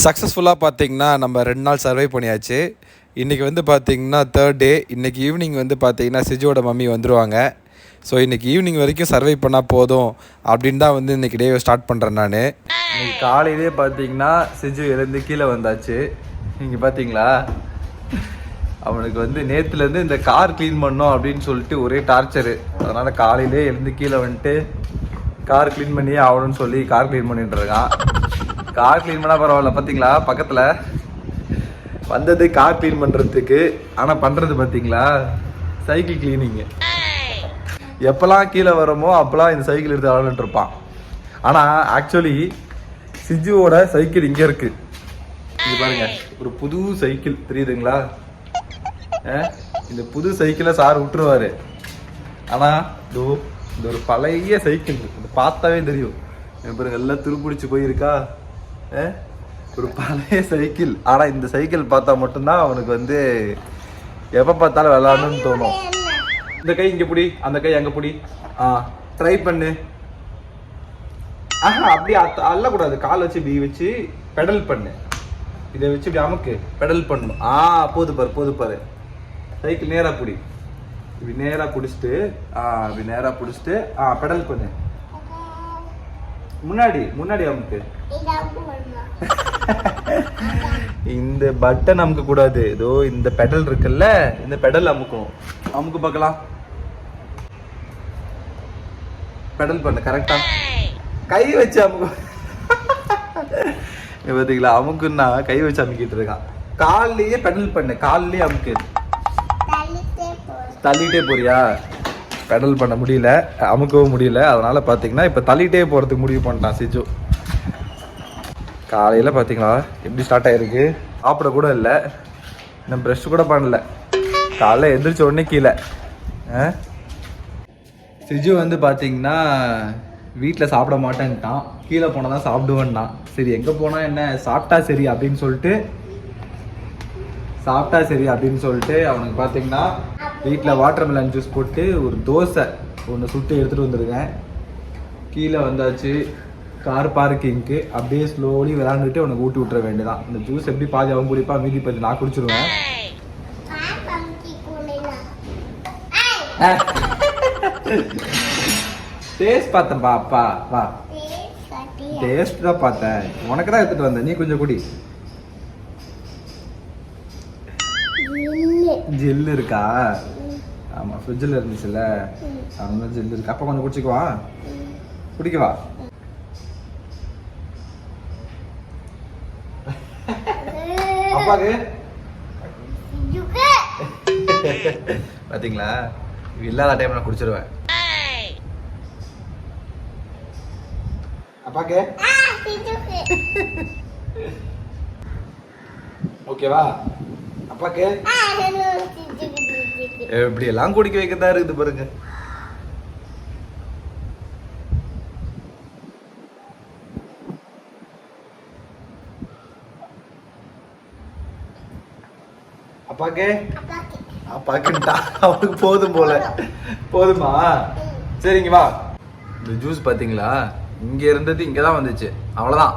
சக்ஸஸ்ஃபுல்லாக பார்த்தீங்கன்னா நம்ம 2 நாள் சர்வை பண்ணியாச்சு. இன்றைக்கி வந்து பார்த்தீங்கன்னா 3rd டே. இன்றைக்கி ஈவினிங் வந்து பார்த்தீங்கன்னா சிஜுவோட மம்மி வந்துடுவாங்க. ஸோ இன்றைக்கி ஈவினிங் வரைக்கும் சர்வை பண்ணால் போதும் அப்படின்னு தான் வந்து இன்றைக்கி டேவை ஸ்டார்ட் பண்ணுறேன் நான். இன்றைக்கி காலையிலே பார்த்தீங்கன்னா சிஜு எழுந்து கீழே வந்தாச்சு. நீங்கள் பார்த்தீங்களா, அவனுக்கு வந்து நேற்றுலேருந்து இந்த கார் க்ளீன் பண்ணோம் அப்படின்னு சொல்லிட்டு ஒரே டார்ச்சரு. அதனால் காலையிலே எழுந்து கீழே வந்துட்டு கார் க்ளீன் பண்ணியே ஆகணும்னு சொல்லி கார் க்ளீன் பண்ணிட்டு இருக்கான். கார் க்ளீன் பண்ணால் பரவாயில்ல, பார்த்தீங்களா பக்கத்தில் வந்தது கார் க்ளீன் பண்ணுறதுக்கு. ஆனால் பண்ணுறது பார்த்தீங்களா சைக்கிள் க்ளீனிங்கு. எப்போல்லாம் கீழே வரமோ அப்போல்லாம் இந்த சைக்கிள் எடுத்து விளாண்டுட்டு இருப்பான். ஆனால் ஆக்சுவலி சிஜுவோட சைக்கிள் இங்கே இருக்குது. இது பாருங்க, ஒரு புது சைக்கிள் தெரியுதுங்களா? இந்த புது சைக்கிளை சார் விட்டுருவாரு. ஆனால் இந்த ஒரு பழைய சைக்கிள் பார்த்தாவே தெரியும். பாருங்க, எல்லாம் துருப்பிடிச்சு போயிருக்கா. ஒரு பழைய சைக்கிள். ஆனால் இந்த சைக்கிள் பார்த்தா மட்டும்தான் அவனுக்கு வந்து எப்போ பார்த்தாலும் விளாடணும்னு தோணும். இந்த கை இங்கே பிடி, அந்த கை அங்கே பிடி. ட்ரை பண்ணு. அப்படி அள்ளக்கூடாது. கால் வச்சு இப்படி வச்சு பெடல் பண்ணு. இதை வச்சு இப்படி அமுக்கு, பெடல் பண்ணணும். போது பாரு. சைக்கிள் நேராக பிடி. இப்படி நேராக பிடிச்சிட்டு இப்படி நேராக பிடிச்சிட்டு பெடல் பண்ணு. முன்னாடி அமுக்கு. இந்த பட்டன் அமுக்க கூடாது. இதோ இந்த பெடல் இருக்குல்ல, இந்த பெடல் அமுக்கணும். அமுக்கு பார்க்கலாம். பெடல் பண்ணு கரெக்டா. கை வச்சு அமுக்கு. பார்த்தீங்களா, அமுக்குன்னா கை வச்சு அமுக்கிட்டு இருக்கான். கால்லையே பெடல் பண்ணு, கால்லையே அமுக்கு. தள்ளிட்டே போறியா? பெடல் பண்ண முடியல, அமுக்கவும் முடியல. அதனால பார்த்தீங்கன்னா இப்போ தள்ளிட்டே போகிறதுக்கு முடிவு பண்ணிட்டான் சிஜு. காலையில் பார்த்தீங்களா எப்படி ஸ்டார்ட் ஆகிருக்கு. சாப்பிட கூட இல்லை, இன்னும் ப்ரெஷ் கூட பண்ணல. காலைல எந்திரிச்ச உடனே கீழே. சிஜு வந்து பார்த்தீங்கன்னா வீட்டில் சாப்பிட மாட்டேன்ட்டான். கீழே போனால் தான் சாப்பிடுவேன்னா. சரி எங்கே போனால் என்ன, சாப்பிட்டா சரி அப்படின்னு சொல்லிட்டு அவனுக்கு பார்த்தீங்கன்னா வீட்டில் வாட்டர்மெலன் ஜூஸ் போட்டு ஒரு தோசை ஒன்று சுட்டு எடுத்துகிட்டு வந்துருக்கேன். கீழே வந்தாச்சு கார் பார்க்கிங்க்கு. அப்படியே ஸ்லோலி விளாண்டுட்டு அவனுக்கு ஊட்டி விட்டுற வேண்டியதான். இந்த ஜூஸ் எப்படி பாதி அவன் குடிப்பா, மீதி பாதி நான் குடிச்சிருவேன். டேஸ்ட் பார்த்தேன் பாப்பா, வா டேஸ்ட் தான் பார்த்தேன். உனக்கு தான் எடுத்துட்டு வந்தேன், நீ கொஞ்சம் குடி. ஜெல்லு இருக்கா? ஆமா, ஃப்ரிட்ஜில் இருந்துச்சுல்ல, அதனால ஜெல்லு இருக்கு. அப்பா கொஞ்சம் குடிச்சிக்குவா, குடிக்கவா? அப்பாக்கு பாத்தீங்களா, இல்லாத டைம் நான் குடிச்சிருவேன். அப்பாக்கு ஓகேவா? அப்பாக்கு எப்படி எல்லாம் குடிக்க வைக்கத்தான் இருக்குது பாருங்க. அப்பாக்குன்ட்டா, அவனுக்கு போதும் போல. போதுமா? சரிங்க வா. இந்த ஜூஸ் பாத்தீங்களா, இங்க இருந்தது இங்கதான் வந்துச்சு. அவ்வளவுதான்.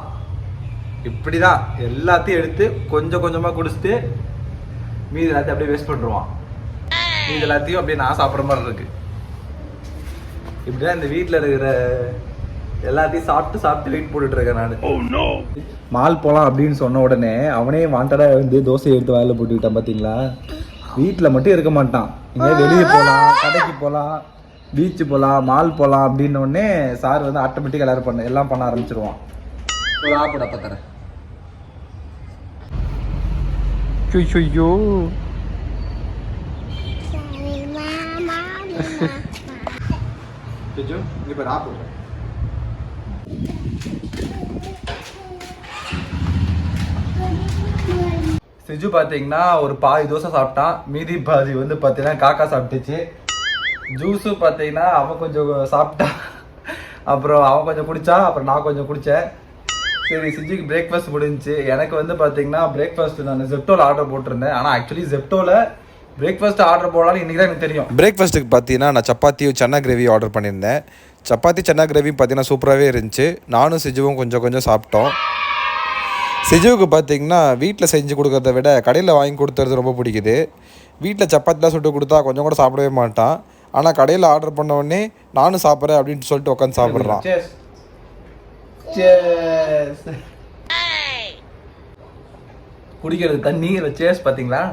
இப்படிதான் எல்லாத்தையும் எடுத்து கொஞ்சம் கொஞ்சமா குடிச்சிட்டு மீதி எல்லாத்தையும் அப்படியே வேஸ்ட் பண்ணுவான். மீதி எல்லாத்தையும் அப்படியே நான் சாப்பிட்ற மாதிரி இருக்கு. இப்படிதான் இந்த வீட்டில் இருக்கிற எல்லாத்தையும் சாப்பிட்டு வெயிட் போட்டுட்டு இருக்கேன் நான். மால் போகலாம் அப்படின்னு சொன்ன உடனே அவனே வாண்டடா வந்து தோசை எடுத்து வாயில போட்டுக்கிட்டான். பார்த்தீங்களா, வீட்டில் மட்டும் இருக்க மாட்டான். இங்கே வெளியே போகலாம், கடைக்கு போகலாம், பீச்சு போகலாம், மால் போகலாம் அப்படின்னு உடனே சார் வந்து ஆட்டோமேட்டிக்காக எல்லாம் பண்ண ஆரம்பிச்சிருவான். ஒரு ஆப்போட பத்தர ஐயோ இப்போ ஆப்பு சிஜு பார்த்தீங்கன்னா ஒரு பாதி தோசை சாப்பிட்டான். மீதி பாதி வந்து பார்த்தீங்கன்னா காக்கா சாப்பிட்டுச்சு. ஜூஸு பார்த்தீங்கன்னா அவன் கொஞ்சம் சாப்பிட்டான், அப்புறம் அவன் கொஞ்சம் குடித்தா, அப்புறம் நான் கொஞ்சம் குடித்தேன். சரி, சிஜுக்கு பிரேக்ஃபாஸ்ட் முடிஞ்சிச்சு. எனக்கு வந்து பார்த்தீங்கன்னா பிரேக்ஃபாஸ்ட் நான் ஜெப்டோவில் ஆர்டர் போட்டிருந்தேன். ஆனால் ஆக்சுவலி ஜெப்டோவில் பிரேக்ஃபாஸ்ட் ஆர்டர் போடலான்னு இன்றைக்கி தான் எனக்கு தெரியும். பிரேக்ஃபாஸ்ட்டுக்கு பார்த்தீங்கன்னா நான் சப்பாத்தியும் சன்னா கிரேவி ஆர்டர் பண்ணியிருந்தேன். சப்பாத்தி சன்னா கிரேவி பார்த்தீங்கன்னா சூப்பராகவே இருந்துச்சு. நானும் சிஜுவும் கொஞ்சம் கொஞ்சம் சாப்பிட்டோம். சிஜுவுக்கு பார்த்தீங்கன்னா வீட்டில் செஞ்சு கொடுக்கறத விட கடையில் வாங்கி கொடுத்துறது ரொம்ப பிடிக்குது. வீட்டில் சப்பாத்திலாம் சுட்டு கொடுத்தா கொஞ்சம் கூட சாப்பிடவே மாட்டான். ஆனால் கடையில் ஆர்டர் பண்ண உடனே நானும் சாப்பிட்றேன் அப்படின்னு சொல்லிட்டு உட்காந்து சாப்பிட்றான். குடிக்கிறது தண்ணி சேஸ் பார்த்தீங்களா.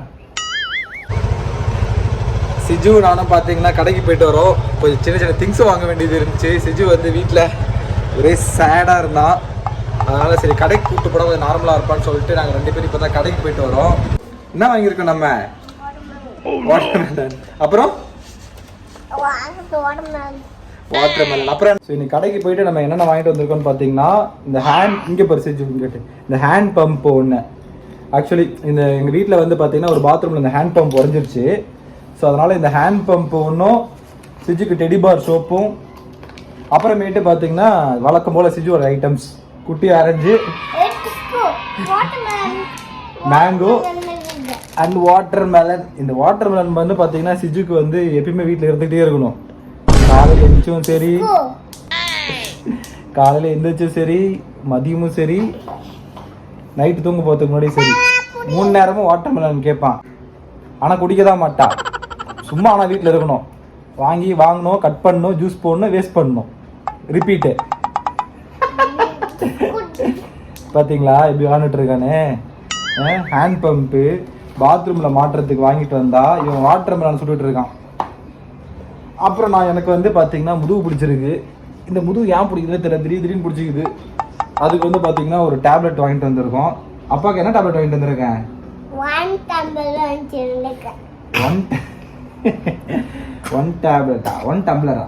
சிஜு நானும் பார்த்தீங்கன்னா கடைக்கு போயிட்டு வரோம். கொஞ்சம் சின்ன சின்ன திங்ஸ் வாங்க வேண்டியது இருந்துச்சு. சிஜு வந்து வீட்டில் ஒரே சேடாக இருந்தான். அதனால் சரி கடைக்கு கூப்பிட்டு போட கொஞ்சம் நார்மலாக இருப்பான்னு சொல்லிட்டு நாங்கள் 2 பேரும் இப்போ தான் கடைக்கு போயிட்டு வரோம். என்ன வாங்கியிருக்கோம் நம்ம? வாட்டர்மெலன். அப்புறம் வாட்டர்மெலன். அப்புறம் ஸோ இன்னைக்கு கடைக்கு போயிட்டு நம்ம என்னென்ன வாங்கிட்டு வந்திருக்கோம்னு பார்த்தீங்கன்னா இந்த இங்கே பாரு சிஜு இங்கிட்டு இந்த ஹேண்ட் பம்ப் ஒன்று. ஆக்சுவலி எங்கள் வீட்டில் வந்து பார்த்தீங்கன்னா ஒரு பாத்ரூமில் இந்த ஹேண்ட் பம்ப் உடஞ்சிருச்சு. ஸோ அதனால் இந்த ஹேண்ட் பம்ப் ஒன்றும் சிஜுக்கு டெடிபார் சோப்பும் அப்புறமேட்டு பார்த்தீங்கன்னா வழக்கம் போல் சிஜு ஒரு ஐட்டம்ஸ் குட்டி ஆரஞ்சு மேங்கோ அண்ட் வாட்டர்மெலன். இந்த வாட்டர்மெலன் வந்து பார்த்தீங்கன்னா சிஜுக்கு வந்து எப்பயுமே வீட்டில் இருந்துகிட்டே இருக்கணும். காலையில் எழுந்திரிச்சும் சரி மதியமும் சரி நைட்டு தூங்க போகிறதுக்கு முன்னாடியும் சரி 3 நேரமும் வாட்டர்மெலன் கேட்பான். ஆனால் குடிக்க தான் மாட்டான். சும்மா ஆனால் வீட்டில் இருக்கணும். வாங்கணும் கட் பண்ணணும் ஜூஸ் போடணும் வேஸ்ட் பண்ணணும் ரிப்பீட்டு. பார்த்தீங்களா இப்படி விளாண்டுட்டு இருக்கானே. ஹேண்ட் பம்ப்பு பாத்ரூமில் மாட்டுறதுக்கு வாங்கிட்டு வந்தா இவன் வாட்டர்மெலன் சுட்டுட்டு இருக்கான். அப்புறம் எனக்கு வந்து பார்த்தீங்கன்னா முதுகு பிடிச்சிருக்கு. இந்த முதுகு ஏன் பிடிக்குதுன்னு தெரியல, திடீர்னு பிடிச்சிக்குது. அதுக்கு வந்து பார்த்தீங்கன்னா ஒரு டேப்லெட் வாங்கிட்டு வந்திருக்கோம். அப்பாவுக்கு என்ன டேப்லெட் வாங்கிட்டு வந்திருக்கேன்? ஒன் டம்ளரா?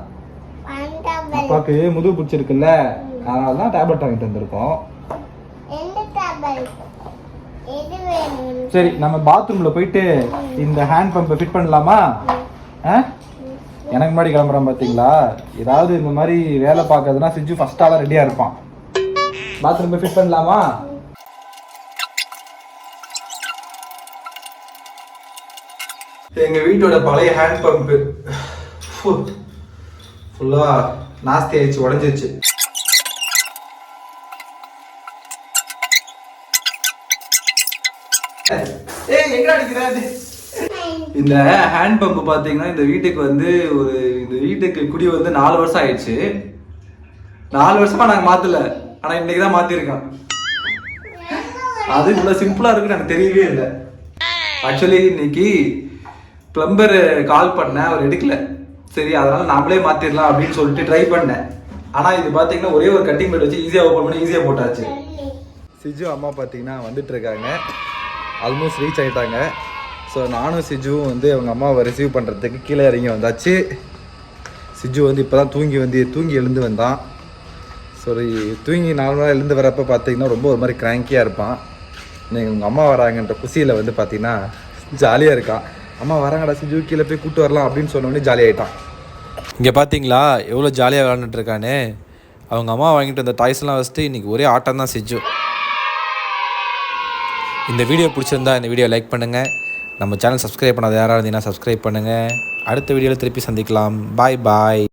அப்பாவுக்கு முதுகு பிடிச்சிருக்குல்ல, அதனால தான் டேப்லெட் வாங்கிட்டு வந்திருக்கோம். சரி நம்ம பாத்ரூம்ல போயிட்டு இந்த ஹேண்ட் பம்பை ஃபிட் பண்ணலாமா? எனக்கு முன்னாடி கிளம்புறான் பார்த்தீங்களா. ஏதாவது இந்த மாதிரி வேலை பார்க்கறதுனா சிஜு ஃபர்ஸ்ட் ஆளாக ரெடியாக இருப்பான். பாத்ரூம் போய் ஃபிட் பண்ணலாமா? எங்கள் வீட்டோட பழைய ஹேண்ட் பம்பு ஃபுல்லாக நாஸ்தி ஆயிடுச்சு, உடஞ்சிருச்சு. இந்த ஹேண்ட் பம்பு பார்த்தீங்கன்னா இந்த வீட்டுக்கு குடி வந்து 4 வருஷம் ஆயிடுச்சு. 4 வருஷமா நாங்கள் மாற்றல. ஆனால் இன்னைக்கு தான் மாற்றிருக்கோம். அது இவ்வளோ சிம்பிளாக இருக்குன்னு எனக்கு தெரியவே இல்லை. ஆக்சுவலி இன்னைக்கு பிளம்பர் கால் பண்ணேன், அவர் எடுக்கல. சரி அதனால நாமளே மாற்றிடலாம் அப்படின்னு சொல்லிட்டு ட்ரை பண்ணேன். ஆனால் இது பார்த்தீங்கன்னா ஒரே ஒரு கட்டிங் பிளேட் வச்சு ஈஸியாக ஓப்பன் பண்ணி ஈஸியாக போட்டாச்சு. சிஜு அம்மா பார்த்தீங்கன்னா வந்துட்டு இருக்காங்க. ஆல்மோஸ்ட் ரீச் ஆகிட்டாங்க. ஸோ நானும் சிஜுவும் வந்து அவங்க அம்மாவை ரிசீவ் பண்ணுறதுக்கு கீழே இறங்கி வந்தாச்சு. சிஜு வந்து இப்போ தான் தூங்கி எழுந்து வந்தான். சரி தூங்கி நார்மலாக எழுந்து வரப்போ பார்த்தீங்கன்னா ரொம்ப ஒரு மாதிரி கிராங்கியாக இருப்பான். நீங்கள் உங்கள் அம்மா வராங்கன்ற குசியில் வந்து பார்த்தீங்கன்னா ஜாலியாக இருக்கான். அம்மா வராங்கடா சிஜு கீழே போய் கூப்பிட்டு வரலாம் அப்படின்னு சொன்னோடனே ஜாலியாகிட்டான். இங்கே பார்த்தீங்களா எவ்வளோ ஜாலியாக விளாண்டுட்டு இருக்கானே. அவங்க அம்மா வாங்கிட்டு வந்த டாய்ஸ்லாம் வச்சுட்டு இன்றைக்கி ஒரே ஆட்டம் தான் சிஜு. இந்த வீடியோ பிடிச்சிருந்தா இந்த வீடியோ லைக் பண்ணுங்கள். நம்ம சேனல் சப்ஸ்கிரைப் பண்ணாத யாராவது இருந்தீங்கன்னா சப்ஸ்கிரைப் பண்ணுங்கள். அடுத்த வீடியோவில் திருப்பி சந்திக்கலாம். பாய்.